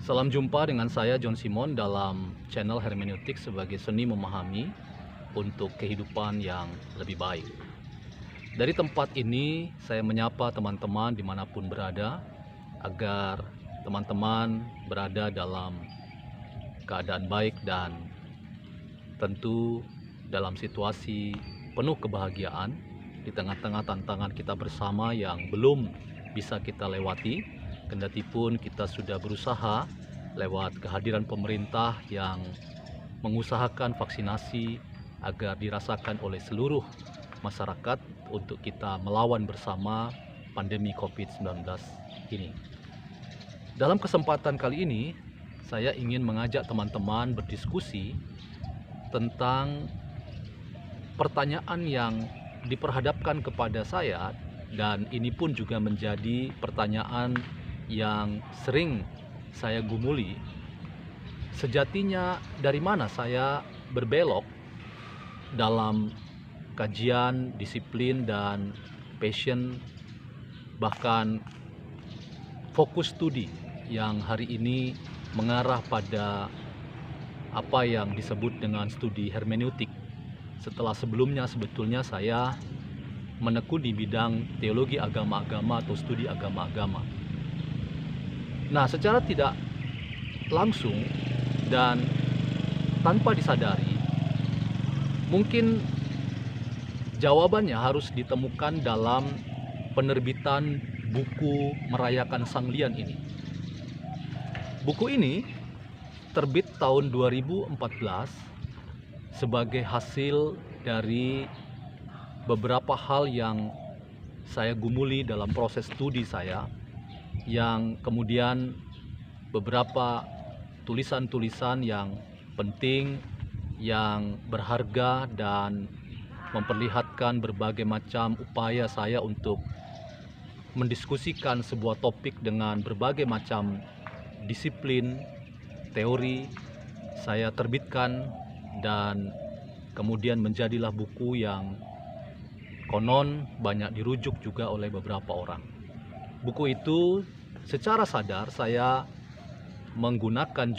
Salam jumpa dengan saya John Simon dalam channel Hermeneutik sebagai seni memahami untuk kehidupan yang lebih baik. Dari tempat ini saya menyapa teman-teman dimanapun berada agar teman-teman berada dalam keadaan baik dan tentu dalam situasi penuh kebahagiaan di tengah-tengah tantangan kita bersama yang belum bisa kita lewati. Kendatipun kita sudah berusaha lewat kehadiran pemerintah yang mengusahakan vaksinasi agar dirasakan oleh seluruh masyarakat untuk kita melawan bersama pandemi COVID-19 ini. Dalam kesempatan kali ini, saya ingin mengajak teman-teman berdiskusi tentang pertanyaan yang diperhadapkan kepada saya, dan ini pun juga menjadi pertanyaan yang sering saya gumuli. Sejatinya dari mana saya berbelok dalam kajian, disiplin, dan passion, bahkan fokus studi yang hari ini mengarah pada apa yang disebut dengan studi hermeneutik. Setelah sebelumnya sebetulnya saya menekuni bidang teologi agama-agama atau studi agama-agama. Nah, secara tidak langsung dan tanpa disadari, mungkin jawabannya harus ditemukan dalam penerbitan buku Merayakan Sanglian ini. Buku ini terbit tahun 2014 sebagai hasil dari beberapa hal yang saya gumuli dalam proses studi saya, yang kemudian beberapa tulisan-tulisan yang penting, yang berharga, dan memperlihatkan berbagai macam upaya saya untuk mendiskusikan sebuah topik dengan berbagai macam disiplin, teori, saya terbitkan, dan kemudian menjadilah buku yang konon banyak dirujuk juga oleh beberapa orang. Buku itu secara sadar saya menggunakan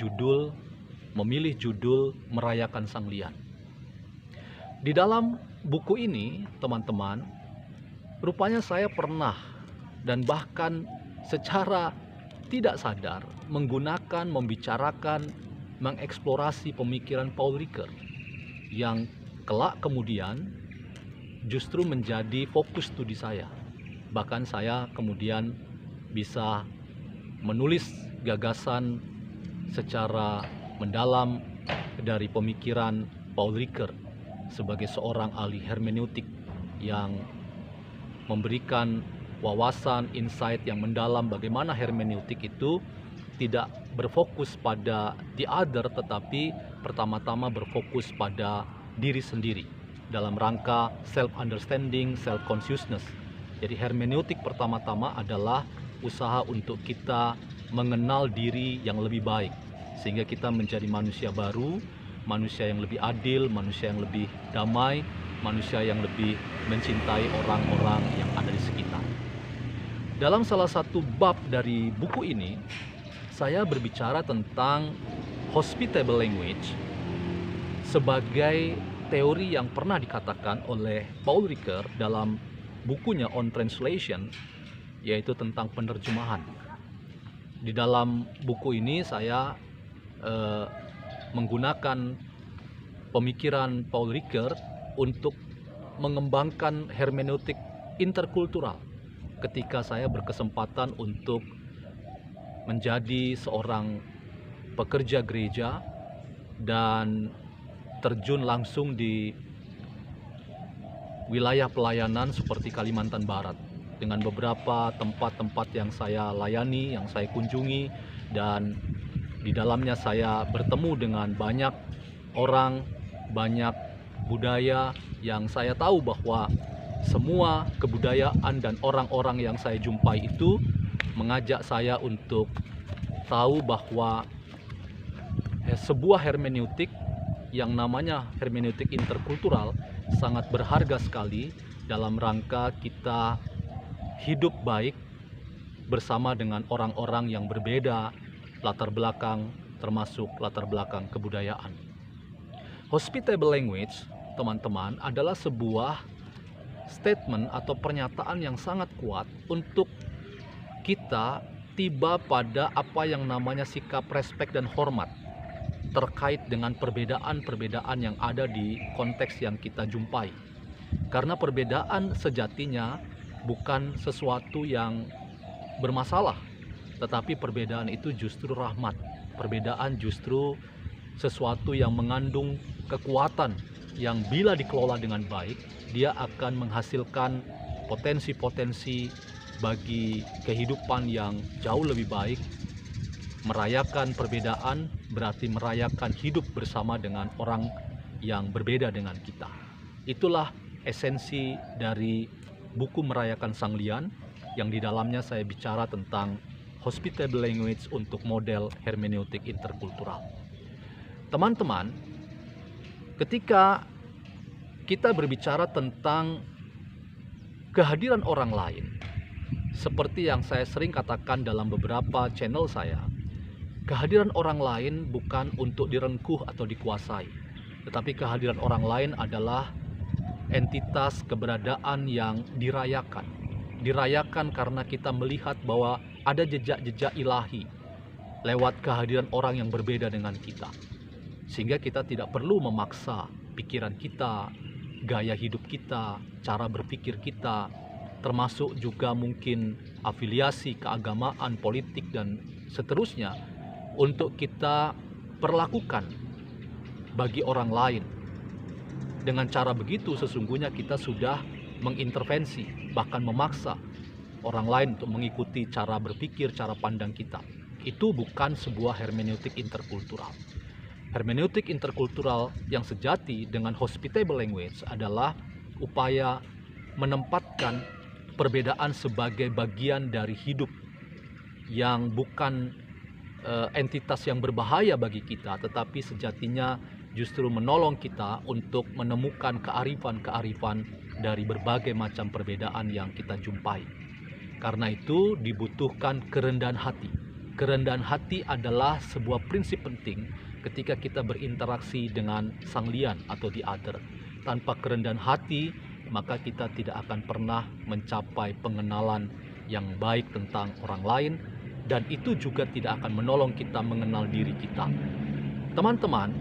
memilih judul Merayakan Sanglian. Di dalam buku ini, teman-teman, rupanya saya pernah dan bahkan secara tidak sadar membicarakan, mengeksplorasi pemikiran Paul Ricoeur yang kelak kemudian justru menjadi fokus studi saya. Bahkan saya kemudian bisa menulis gagasan secara mendalam dari pemikiran Paul Ricoeur sebagai seorang ahli hermeneutik yang memberikan wawasan, insight yang mendalam bagaimana hermeneutik itu tidak berfokus pada the other, tetapi pertama-tama berfokus pada diri sendiri dalam rangka self-understanding, self-consciousness. Jadi hermeneutik pertama-tama adalah usaha untuk kita mengenal diri yang lebih baik, sehingga kita menjadi manusia baru, manusia yang lebih adil, manusia yang lebih damai, manusia yang lebih mencintai orang-orang yang ada di sekitar. Dalam salah satu bab dari buku ini, saya berbicara tentang hospitable language sebagai teori yang pernah dikatakan oleh Paul Ricoeur dalam bukunya On Translation, yaitu tentang penerjemahan. Di dalam buku ini saya menggunakan pemikiran Paul Ricoeur untuk mengembangkan hermeneutik interkultural ketika saya berkesempatan untuk menjadi seorang pekerja gereja dan terjun langsung di wilayah pelayanan seperti Kalimantan Barat, dengan beberapa tempat-tempat yang saya layani, yang saya kunjungi, dan di dalamnya saya bertemu dengan banyak orang, banyak budaya yang saya tahu bahwa semua kebudayaan dan orang-orang yang saya jumpai itu mengajak saya untuk tahu bahwa sebuah hermeneutik yang namanya hermeneutik interkultural sangat berharga sekali dalam rangka kita hidup baik bersama dengan orang-orang yang berbeda latar belakang, termasuk latar belakang kebudayaan. Hospitable language, teman-teman, adalah sebuah statement atau pernyataan yang sangat kuat untuk kita tiba pada apa yang namanya sikap respek dan hormat terkait dengan perbedaan-perbedaan yang ada di konteks yang kita jumpai. Karena perbedaan sejatinya bukan sesuatu yang bermasalah, tetapi perbedaan itu justru rahmat. Perbedaan justru sesuatu yang mengandung kekuatan yang bila dikelola dengan baik, dia akan menghasilkan potensi-potensi bagi kehidupan yang jauh lebih baik. Merayakan perbedaan berarti merayakan hidup bersama dengan orang yang berbeda dengan kita. Itulah esensi dari buku Merayakan Sang Lian, yang di dalamnya saya bicara tentang hospitable language untuk model hermeneutik interkultural. Teman-teman, ketika kita berbicara tentang kehadiran orang lain, seperti yang saya sering katakan dalam beberapa channel saya, kehadiran orang lain bukan untuk direngkuh atau dikuasai, tetapi kehadiran orang lain adalah entitas keberadaan yang dirayakan. Dirayakan karena kita melihat bahwa ada jejak-jejak ilahi lewat kehadiran orang yang berbeda dengan kita. Sehingga kita tidak perlu memaksa pikiran kita, gaya hidup kita, cara berpikir kita, termasuk juga mungkin afiliasi keagamaan, politik, dan seterusnya, untuk kita perlakukan bagi orang lain. Dengan cara begitu sesungguhnya kita sudah mengintervensi, bahkan memaksa orang lain untuk mengikuti cara berpikir, cara pandang kita. Itu bukan sebuah hermeneutik interkultural. Hermeneutik interkultural yang sejati dengan hospitable language adalah upaya menempatkan perbedaan sebagai bagian dari hidup yang bukan entitas yang berbahaya bagi kita, tetapi sejatinya justru menolong kita untuk menemukan kearifan-kearifan dari berbagai macam perbedaan yang kita jumpai. Karena itu dibutuhkan kerendahan hati. Kerendahan hati adalah sebuah prinsip penting ketika kita berinteraksi dengan Sang Lian atau the other. Tanpa kerendahan hati, maka kita tidak akan pernah mencapai pengenalan yang baik tentang orang lain, dan itu juga tidak akan menolong kita mengenal diri kita. Teman-teman,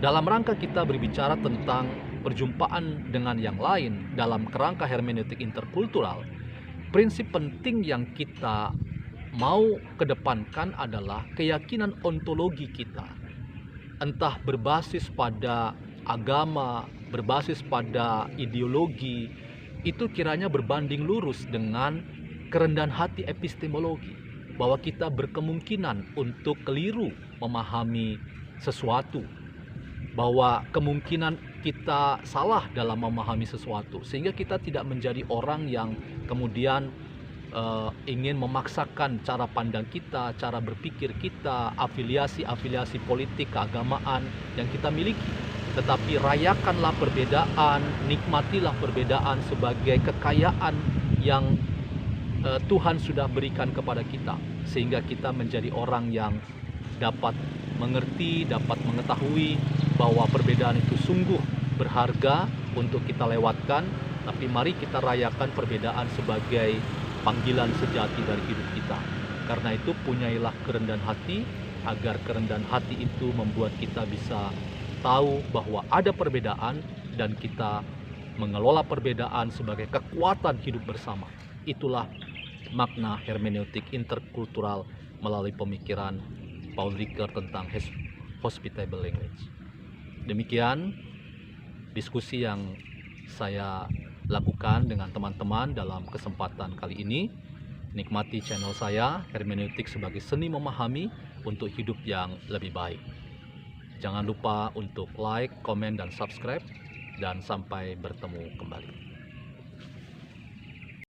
dalam rangka kita berbicara tentang perjumpaan dengan yang lain dalam kerangka hermeneutik interkultural, prinsip penting yang kita mau kedepankan adalah keyakinan ontologi kita. Entah berbasis pada agama, berbasis pada ideologi, itu kiranya berbanding lurus dengan kerendahan hati epistemologi, bahwa kita berkemungkinan untuk keliru memahami sesuatu, bahwa kemungkinan kita salah dalam memahami sesuatu, sehingga kita tidak menjadi orang yang kemudian ingin memaksakan cara pandang kita, cara berpikir kita, afiliasi politik, keagamaan yang kita miliki. Tetapi rayakanlah perbedaan, nikmatilah perbedaan sebagai kekayaan yang Tuhan sudah berikan kepada kita, sehingga kita menjadi orang yang dapat mengerti, dapat mengetahui bahwa perbedaan itu sungguh berharga untuk kita lewatkan. Tapi mari kita rayakan perbedaan sebagai panggilan sejati dari hidup kita. Karena itu punyailah kerendahan hati, agar kerendahan hati itu membuat kita bisa tahu bahwa ada perbedaan dan kita mengelola perbedaan sebagai kekuatan hidup bersama. Itulah makna hermeneutik interkultural melalui pemikiran Paul Ricoeur tentang hospitable language. Demikian diskusi yang saya lakukan dengan teman-teman dalam kesempatan kali ini. Nikmati channel saya, Hermeneutik sebagai Seni Memahami untuk hidup yang lebih baik. Jangan lupa untuk like, komen, dan subscribe, dan sampai bertemu kembali.